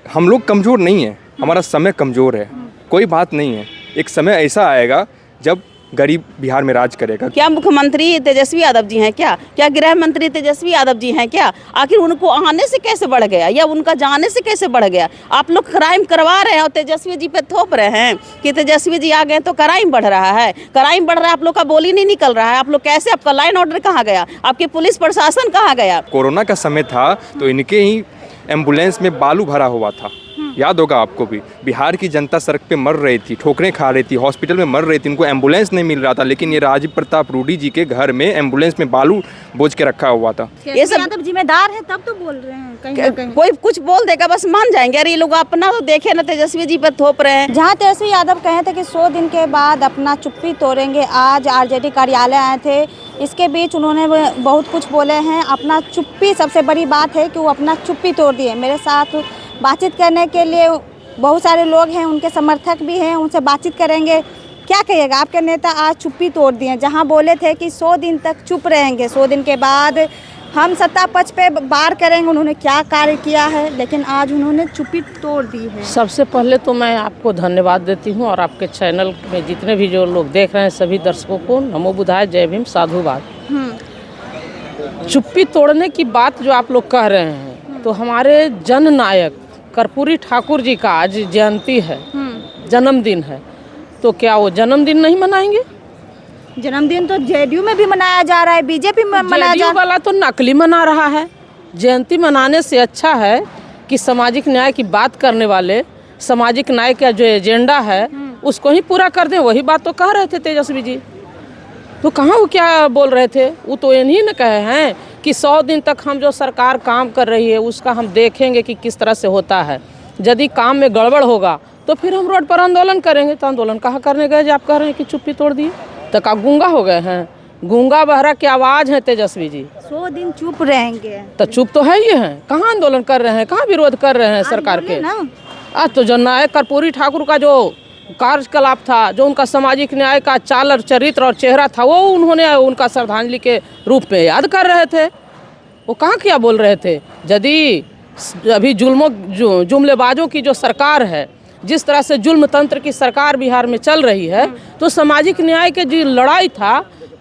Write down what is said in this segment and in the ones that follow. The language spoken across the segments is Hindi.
हम लोग कमज़ोर नहीं हैं, हमारा समय कमज़ोर है, कोई बात नहीं है। एक समय ऐसा आएगा जब गरीब बिहार में राज करेगा। क्या मुख्यमंत्री तेजस्वी यादव जी हैं क्या गृह मंत्री तेजस्वी यादव जी हैं क्या? आखिर उनको आने से कैसे बढ़ गया या उनका जाने से कैसे बढ़ गया? आप लोग क्राइम करवा रहे हैं और तेजस्वी जी पे थोप रहे हैं कि तेजस्वी जी आ गए तो क्राइम बढ़ रहा है। क्राइम बढ़ रहा है, आप लोग का बोली नहीं निकल रहा है। आप लोग कैसे, आपका लाइन ऑर्डर कहाँ गया? आपके पुलिस प्रशासन कहाँ गया? कोरोना का समय था तो इनके ही एम्बुलेंस में बालू भरा हुआ था, याद होगा आपको भी। बिहार की जनता सड़क पे मर रही थी, ठोकरें खा रही थी, हॉस्पिटल में मर रही थी, इनको एम्बुलेंस नहीं मिल रहा था। लेकिन ये राजीव प्रताप रूडी जी के घर में एम्बुलेंस में बालू बोझ के रखा हुआ था। ये सब यादव जिम्मेदार है तब तो बोल रहे हैं, कहीं ना कहीं कोई कुछ बोल देगा बस मान जाएंगे। अरे ये लोग अपना तो देखे ना, तेजस्वी जी पे थोप रहे हैं। जहाँ तेजस्वी यादव कहे थे कि 100 दिन के बाद अपना चुप्पी तोड़ेंगे, आज आरजेडी कार्यालय आए थे, इसके बीच उन्होंने बहुत कुछ बोले हैं। अपना चुप्पी, सबसे बड़ी बात है कि वो अपना चुप्पी तोड़ दिए। मेरे साथ बातचीत करने के लिए बहुत सारे लोग हैं, उनके समर्थक भी हैं, उनसे बातचीत करेंगे। क्या कहिएगा, आपके नेता आज चुप्पी तोड़ दिए। जहां बोले थे कि 100 दिन तक चुप रहेंगे, 100 दिन के बाद हम सत्ता पक्ष पे बार करेंगे, उन्होंने क्या कार्य किया है, लेकिन आज उन्होंने चुप्पी तोड़ दी है। सबसे पहले तो मैं आपको धन्यवाद देती हूं और आपके चैनल में जितने भी जो लोग देख रहे हैं सभी दर्शकों को नमो बुधाय, जय भीम, साधुवाद। चुप्पी तोड़ने की बात जो आप लोग कह रहे हैं, तो हमारे जननायक कर्पूरी ठाकुर जी का आज जयंती है, जन्मदिन है, तो क्या वो जन्मदिन नहीं मनाएंगे? जन्मदिन तो जेडीयू में भी मनाया जा रहा है, बीजेपी में मनाया जा जेडीयू वाला तो नकली मना रहा है। जयंती मनाने से अच्छा है कि सामाजिक न्याय की बात करने वाले, सामाजिक न्याय का जो एजेंडा है उसको ही पूरा कर दें। वही बात तो कह रहे थे तेजस्वी जी, तो कहाँ वो क्या बोल रहे थे? वो तो इन्हीं ने कहे हैं कि 100 दिन तक हम जो सरकार काम कर रही है उसका हम देखेंगे कि किस तरह से होता है। यदि काम में गड़बड़ होगा तो फिर हम रोड पर आंदोलन करेंगे। तो आंदोलन कहाँ करने गए जो आप कह रहे हैं कि चुप्पी तोड़ दिए? तो का गूंगा हो गए हैं? गूंगा बहरा की आवाज़ है तेजस्वी जी। 100 दिन चुप रहेंगे, तो चुप तो है ही हैं। कहाँ आंदोलन कर रहे हैं, कहाँ विरोध कर रहे हैं सरकार के? आज तो जननायक कर्पूरी ठाकुर का जो कार्यकलाप था, जो उनका सामाजिक न्याय का चाल चरित्र और चेहरा था, वो उन्होंने उनका श्रद्धांजलि के रूप में याद कर रहे थे। वो कहाँ क्या बोल रहे थे? यदि अभी जुमलेबाजों की जो सरकार है, जिस तरह से जुल्म तंत्र की सरकार बिहार में चल रही है, तो सामाजिक न्याय के जो लड़ाई था,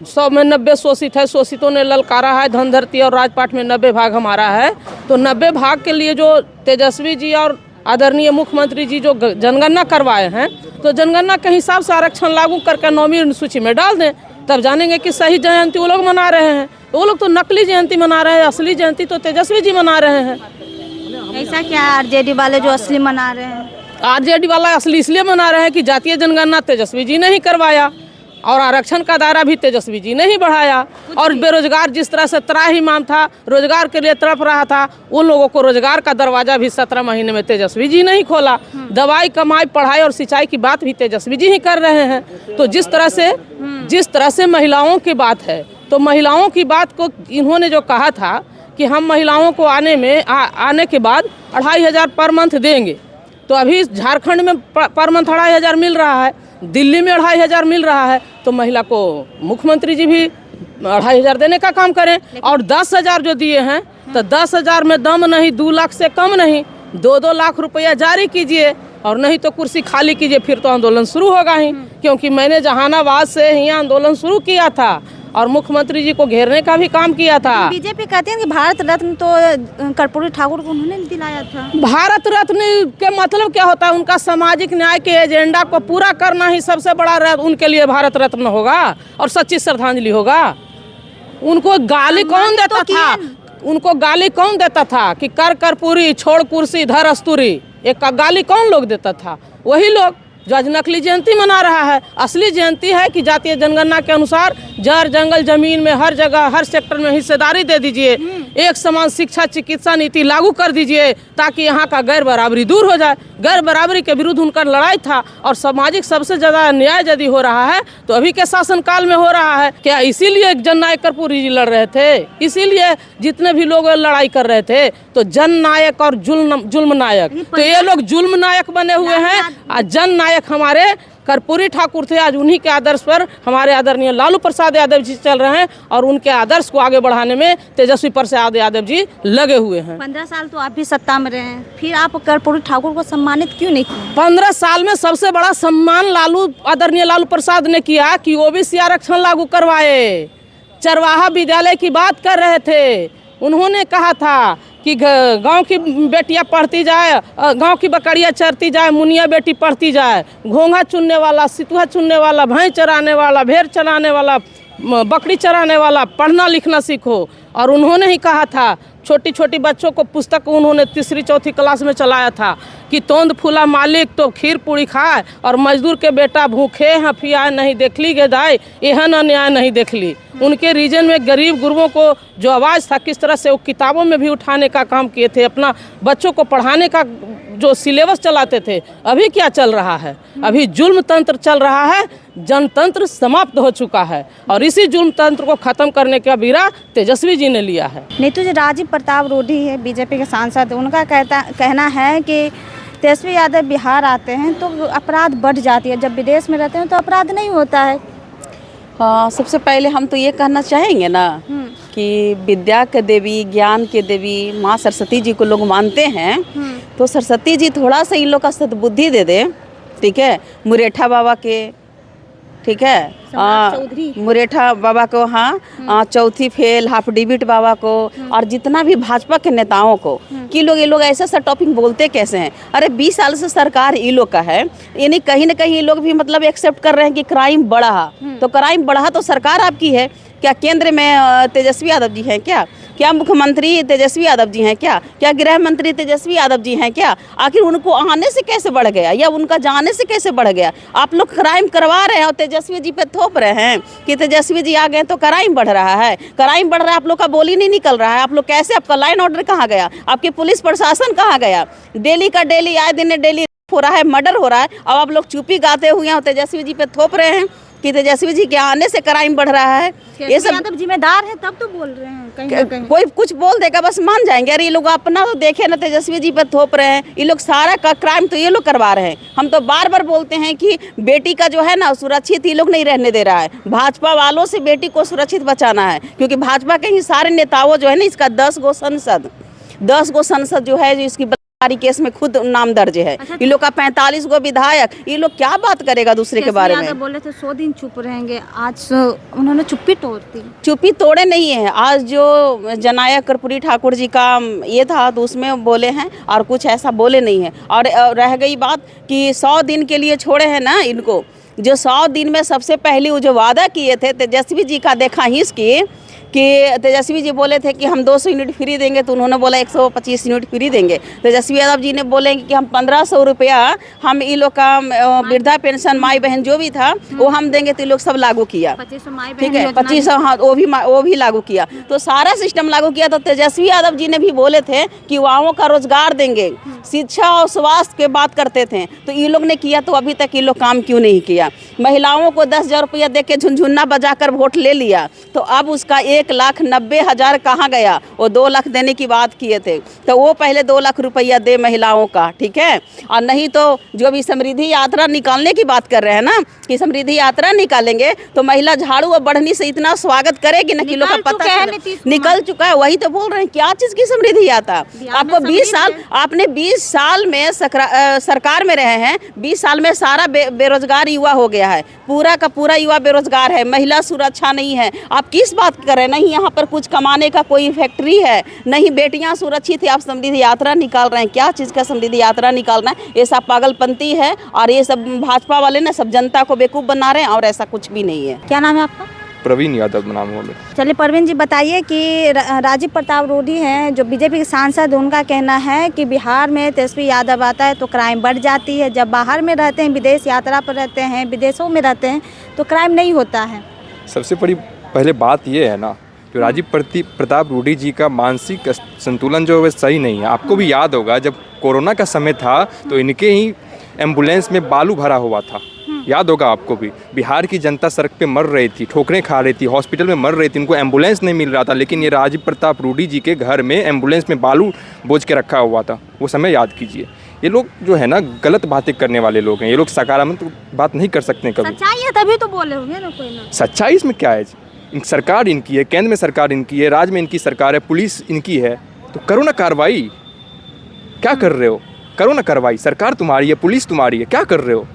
100 में 90 शोषित है, शोषितों ने ललकारा है, धन धरती और राजपाट में 90 भाग हमारा है। तो 90 भाग के लिए जो तेजस्वी जी और आदरणीय मुख्यमंत्री जी जो जनगणना करवाए हैं, तो जनगणना के हिसाब से आरक्षण लागू करके 9वीं सूची में डाल दें, तब जानेंगे कि सही जयंती वो लोग मना रहे हैं। तो वो लोग तो नकली जयंती मना रहे हैं, असली जयंती तो तेजस्वी जी मना रहे हैं। ऐसा क्या आरजेडी वाले जो असली मना रहे हैं? आरजेडी वाला असली इसलिए मना रहे हैं कि जातीय जनगणना तेजस्वी जी ने ही करवाया और आरक्षण का दायरा भी तेजस्वी जी ने ही बढ़ाया। और बेरोजगार जिस तरह से त्राहिमाम था, रोजगार के लिए तड़प रहा था, उन लोगों को रोजगार का दरवाजा भी 17 महीने में तेजस्वी जी ने ही खोला। दवाई, कमाई, पढ़ाई और सिंचाई की बात भी तेजस्वी जी ही कर रहे हैं। तो जिस तरह से महिलाओं की बात है, तो महिलाओं की बात को इन्होंने जो कहा था कि हम महिलाओं को आने के बाद 2500 पर मंथ देंगे, तो अभी झारखंड में पर मंथ 2500 मिल रहा है, दिल्ली में 2500 मिल रहा है। तो महिला को मुख्यमंत्री जी भी 2500 देने का काम करें। और 10,000 जो दिए हैं, तो 10,000 में दम नहीं, 2 लाख से कम नहीं, 2-2 लाख रुपया जारी कीजिए और नहीं तो कुर्सी खाली कीजिए। फिर तो आंदोलन शुरू होगा ही, क्योंकि मैंने जहानाबाद से ही आंदोलन शुरू किया था और मुख्यमंत्री जी को घेरने का भी काम किया था। बीजेपी कहते हैं कि भारत रत्न तो कर्पूरी ठाकुर को उन्होंने दिलाया था। भारत रत्न के मतलब क्या होता है? उनका सामाजिक न्याय के एजेंडा को पूरा करना ही सबसे बड़ा उनके लिए भारत रत्न होगा और सच्ची श्रद्धांजलि होगा। उनको गाली कौन देता था? उनको गाली कौन देता था कि कर कर्पूरी छोड़ कुर्सी धर अस्तूरी? एक गाली कौन लोग देता था? वही लोग जो आज नकली जयंती मना रहा है। असली जयंती है कि जातीय जनगणना के अनुसार जड़ जंगल जमीन में हर जगह हर सेक्टर में हिस्सेदारी दे दीजिए, एक समान शिक्षा चिकित्सा नीति लागू कर दीजिए, ताकि यहाँ का गैर बराबरी दूर हो जाए। गैर बराबरी के विरुद्ध उनका लड़ाई था और सामाजिक सबसे ज़्यादा अन्याय यदि हो रहा है तो अभी के शासनकाल में हो रहा है। क्या इसीलिए जननायक कर्पूरी जी लड़ रहे थे? इसीलिए जितने भी लोग लड़ाई कर रहे थे? तो जननायक और जुल्म नायक, तो ये लोग जुल्म नायक बने हुए हैं और जननायक हमारे कर्पूरी ठाकुर थे, आज उन्हीं के आदर्श पर हमारे आदरणीय लालू प्रसाद यादव जी चल रहे हैं और उनके आदर्श को आगे बढ़ाने में तेजस्वी प्रसाद यादव जी लगे हुए हैं। 15 साल तो आप भी सत्ता में रहे हैं, फिर आप कर्पूरी ठाकुर को सम्मानित क्यों नहीं किए? 15 साल में सबसे बड़ा सम्मान आदरणीय लालू प्रसाद ने किया कि ओबीसी आरक्षण लागू करवाए। चरवाहा विद्यालय की बात कर रहे थे, उन्होंने कहा था कि गांव की बेटियां पढ़ती जाए, गांव की बकरियां चरती जाए, मुनिया बेटी पढ़ती जाए, घोंघा चुनने वाला, सितुआ चुनने वाला, भैंस चराने वाला, भेड़ चराने वाला, बकरी चराने वाला पढ़ना लिखना सीखो। और उन्होंने ही कहा था, छोटी छोटी बच्चों को पुस्तक उन्होंने 3री 4थी क्लास में चलाया था कि तोंद फूला मालिक तो खीर पूरी खाए और मजदूर के बेटा भूखे हफियाए नहीं देख ली गदाई, एहन अन्याय नहीं देख ली। उनके रीजन में गरीब गुरबों को जो आवाज़ था, किस तरह से वो किताबों में भी उठाने का काम किए थे, अपना बच्चों को पढ़ाने का जो सिलेबस चलाते थे। अभी क्या चल रहा है? अभी जुल्म तंत्र चल रहा है, जनतंत्र समाप्त हो चुका है और इसी जुल्म तंत्र को खत्म करने का बीड़ा तेजस्वी जी ने लिया है। नीतू जी, राजीव प्रताप रूडी है बीजेपी के सांसद, उनका कहना है कि तेजस्वी यादव बिहार आते हैं तो अपराध बढ़ जाती है, जब विदेश में रहते हैं तो अपराध नहीं होता है। हाँ, सबसे पहले हम तो ये कहना चाहेंगे ना कि विद्या के देवी, ज्ञान के देवी माँ सरस्वती जी को लोग मानते हैं, तो सरस्वती जी थोड़ा सा इन लोग का सद्बुद्धि दे दे, ठीक है। मुरेठा बाबा के, ठीक है, मुरेठा बाबा को, हाँ, चौथी फेल, हाफ डिबिट बाबा को, और जितना भी भाजपा के नेताओं को कि ये लोग ऐसा सा टॉपिक बोलते कैसे हैं? अरे 20 साल से सरकार ये लोग का है, यानी कहीं ना कहीं ये लोग भी मतलब एक्सेप्ट कर रहे हैं कि क्राइम बढ़ा, तो क्राइम बढ़ा तो सरकार आपकी है क्या? केंद्र में तेजस्वी यादव जी हैं क्या मुख्यमंत्री तेजस्वी यादव जी हैं क्या गृह मंत्री तेजस्वी यादव जी हैं क्या? आखिर उनको आने से कैसे बढ़ गया या उनका जाने से कैसे बढ़ गया? आप लोग क्राइम करवा रहे हैं और तेजस्वी जी पे थोप रहे हैं कि तेजस्वी जी आ गए तो क्राइम बढ़ रहा है। क्राइम बढ़ रहा है, आप लोग का बोली नहीं निकल रहा है। आप लोग कैसे, आपका लाइन ऑर्डर कहाँ गया? आपकी पुलिस प्रशासन कहाँ गया? डेली का डेली, आए दिन डेली हो रहा है, मर्डर हो रहा है, अब आप लोग चुप्पी गाते हुए हैं और तेजस्वी जी पे थोप रहे हैं कि तेजस्वी जी के आने से क्राइम बढ़ रहा है। ये सब यादव जिम्मेदार है तब तो बोल रहे हैं, कहीं ना कहीं कोई कुछ बोल देगा बस मान जाएंगे। अरे ये लोग अपना तो देखे ना, तेजस्वी जी पे थोप रहे हैं, ये लोग सारा का क्राइम तो ये लोग करवा रहे हैं। हम तो बार बार बोलते हैं कि बेटी का जो है ना सुरक्षित ये लोग नहीं रहने दे रहा है। भाजपा वालों से बेटी को सुरक्षित बचाना है, क्योंकि भाजपा के ही सारे नेताओं जो है ना, इसका 10 गो संसद जो है, जो इसकी केस में खुद नाम दर्ज है। ये लोग का 45 गो विधायक, ये लोग क्या बात करेगा दूसरे के बारे में? बोले थे 100 दिन चुप रहेंगे, आज उन्होंने चुप्पी तोड़ दी। चुप्पी तोड़े नहीं है, आज जो जननायक कर्पूरी ठाकुर जी का ये था तो उसमें बोले हैं और कुछ ऐसा बोले नहीं है। और रह गई बात कि 100 दिन के लिए छोड़े हैं ना इनको, जो 100 दिन में सबसे पहले वो जो वादा किए थे तेजस्वी जी का, देखा ही इसकी कि तेजस्वी जी बोले थे कि हम 200 यूनिट फ्री देंगे, तो उन्होंने बोला 125 यूनिट फ्री देंगे। तेजस्वी यादव जी ने बोले कि हम 1500 रुपया हम इन लोग का वृद्धा पेंशन माई बहन जो भी था वो हम देंगे, तो ये लोग सब लागू किया, ठीक है। 2500, हाँ, वो भी लागू किया, तो सारा सिस्टम लागू किया। तो तेजस्वी यादव जी ने भी बोले थे कि युवाओं का रोजगार देंगे, शिक्षा और स्वास्थ्य के बात करते थे, तो ये लोग ने किया। तो अभी तक ये लोग काम क्यों नहीं किया? महिलाओं को 10,000 रुपया दे के झुनझुना बजाकर वोट ले लिया, तो अब उसका 1,90,000 कहाँ गया? वो 2 लाख देने की बात किए थे, तो वो पहले 2 लाख रुपया दे महिलाओं का, ठीक है। और नहीं तो जो भी समृद्धि यात्रा निकालने की बात कर रहे हैं ना, कि समृद्धि यात्रा निकालेंगे तो महिला झाड़ू और बढ़नी से इतना स्वागत करेगी ना कि लोग का पता निकल चुका है। वही तो बोल रहे हैं, क्या चीज़ की समृद्धि यात्रा? आपको 20 साल, आपने 20 साल में सरकार में रहे हैं, 20 साल में सारा बेरोजगार युवा हो गया है, पूरा का पूरा युवा बेरोजगार है, महिला सुरक्षा नहीं है। आप किस बात कर रहे हैं? नहीं यहाँ पर कुछ कमाने का कोई फैक्ट्री है, नहीं बेटियां सुरक्षित है, आप समृद्धि यात्रा निकाल रहे हैं। क्या चीज़ का समृद्धि यात्रा निकालना है? ये सब पागलपंती है और ये सब भाजपा वाले ना सब जनता को बेवकूफ़ बना रहे हैं, और ऐसा कुछ भी नहीं है। क्या नाम है आपका? प्रवीण यादव नाम है मेरा। चलिए प्रवीण जी, बताइए कि राजीव प्रताप रूडी हैं जो बीजेपी के सांसद, उनका कहना है कि बिहार में तेजस्वी यादव आता है तो क्राइम बढ़ जाती है, जब बाहर में रहते हैं, विदेश यात्रा पर रहते हैं, विदेशों में रहते हैं तो क्राइम नहीं होता है। सबसे बड़ी पहले बात ये है ना, जो राजीव प्रताप रूडी जी का मानसिक संतुलन जो है सही नहीं है। आपको भी याद होगा जब कोरोना का समय था तो इनके ही एम्बुलेंस में बालू भरा हुआ था, याद होगा आपको भी। बिहार की जनता सड़क पे मर रही थी, ठोकरें खा रही थी, हॉस्पिटल में मर रही थी, उनको एम्बुलेंस नहीं मिल रहा था, लेकिन ये राजीव प्रताप रूडी जी के घर में एम्बुलेंस में बालू बोझ के रखा हुआ था। वो समय याद कीजिए। ये लोग जो है ना गलत बातें करने वाले लोग हैं। ये लोग सकारात्मक बात नहीं कर सकते कभी। सच्चाई है तभी तो बोले होंगे ना कोई ना। सच्चाई इसमें क्या है? सरकार इनकी है, केंद्र में सरकार इनकी है, राज्य में इनकी सरकार है, पुलिस इनकी है, तो करो ना कार्रवाई। क्या कर रहे हो? करो ना कार्रवाई। सरकार तुम्हारी है, पुलिस तुम्हारी है, क्या कर रहे हो?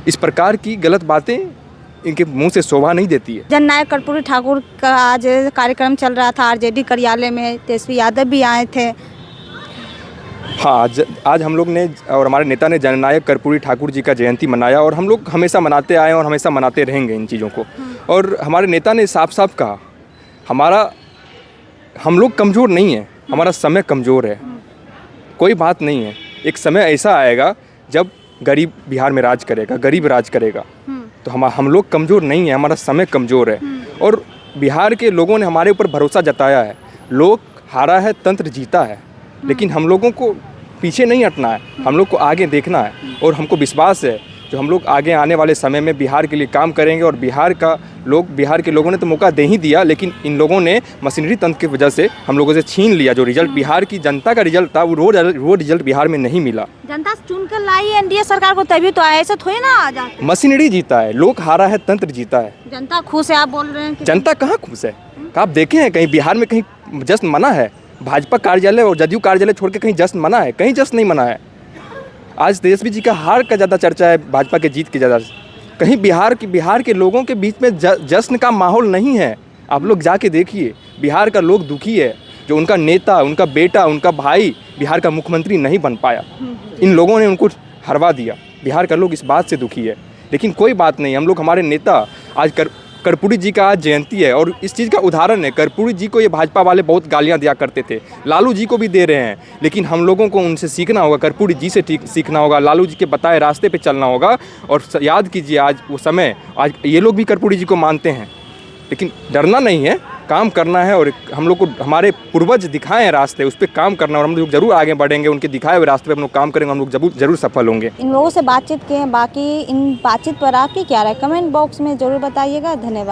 इस प्रकार की गलत बातें इनके मुंह से शोभा नहीं देती है। जननायक कर्पूरी ठाकुर का आज कार्यक्रम चल रहा था आरजेडी कार्यालय में, तेजस्वी यादव भी आए थे। हाँ, आज हम लोग ने और हमारे नेता ने जननायक कर्पूरी ठाकुर जी का जयंती मनाया और हम लोग हमेशा मनाते आए और हमेशा मनाते रहेंगे इन चीज़ों को। और हमारे नेता ने साफ साफ कहा, हम लोग कमज़ोर नहीं हैं, हमारा समय कमज़ोर है। कोई बात नहीं है, एक समय ऐसा आएगा जब गरीब बिहार में राज करेगा, गरीब राज करेगा, तो हम लोग कमज़ोर नहीं हैं, हमारा समय कमज़ोर है। और बिहार के लोगों ने हमारे ऊपर भरोसा जताया है। लोग हारा है, तंत्र जीता है, लेकिन हम लोगों को पीछे नहीं हटना है, हम लोग को आगे देखना है। और हमको विश्वास है जो हम लोग आगे आने वाले समय में बिहार के लिए काम करेंगे। और बिहार के लोगों ने तो मौका दे ही दिया, लेकिन इन लोगों ने मशीनरी तंत्र की वजह से हम लोगों से छीन लिया। जो रिजल्ट बिहार की जनता का रिजल्ट था, वो रिजल्ट बिहार में नहीं मिला। जनता चुन कर लाई एनडीए सरकार को तभी तो आया, ऐसे थोड़ी ना आ जाते। मशीनरी जीता है, लोग हारा है, तंत्र जीता है। जनता खुश है, आप बोल रहे हैं कि जनता कहाँ खुश है? आप देखे हैं कहीं बिहार में कहीं जश्न मना है? भाजपा कार्यालय और जदयू कार्यालय छोड़ के कहीं जश्न मना है? कहीं जश्न नहीं मना है। आज तेजस्वी जी का हार का ज़्यादा चर्चा है, भाजपा के जीत की ज़्यादा। कहीं बिहार के लोगों के बीच में जश्न का माहौल नहीं है। आप लोग जाके देखिए, बिहार का लोग दुखी है। जो उनका नेता, उनका बेटा, उनका भाई बिहार का मुख्यमंत्री नहीं बन पाया, इन लोगों ने उनको हरवा दिया। बिहार का लोग इस बात से दुखी है। लेकिन कोई बात नहीं, हम लोग, हमारे नेता, आज कर्पूरी जी का आज जयंती है और इस चीज़ का उदाहरण है। कर्पूरी जी को ये भाजपा वाले बहुत गालियां दिया करते थे, लालू जी को भी दे रहे हैं, लेकिन हम लोगों को उनसे सीखना होगा, कर्पूरी जी से सीखना होगा, लालू जी के बताए रास्ते पे चलना होगा। और याद कीजिए, आज वो समय, आज ये लोग भी कर्पूरी जी को मानते हैं, लेकिन डरना नहीं है, काम करना है। और हम लोग को हमारे पूर्वज दिखाए हैं रास्ते, उस पर काम करना, और हम लोग जरूर आगे बढ़ेंगे। उनके दिखाए हुए रास्ते पे हम लोग काम करेंगे, हम लोग जरूर सफल होंगे। इन लोगों से बातचीत किए हैं। बाकी इन बातचीत पर आपकी क्या राय, कमेंट बॉक्स में ज़रूर बताइएगा। धन्यवाद।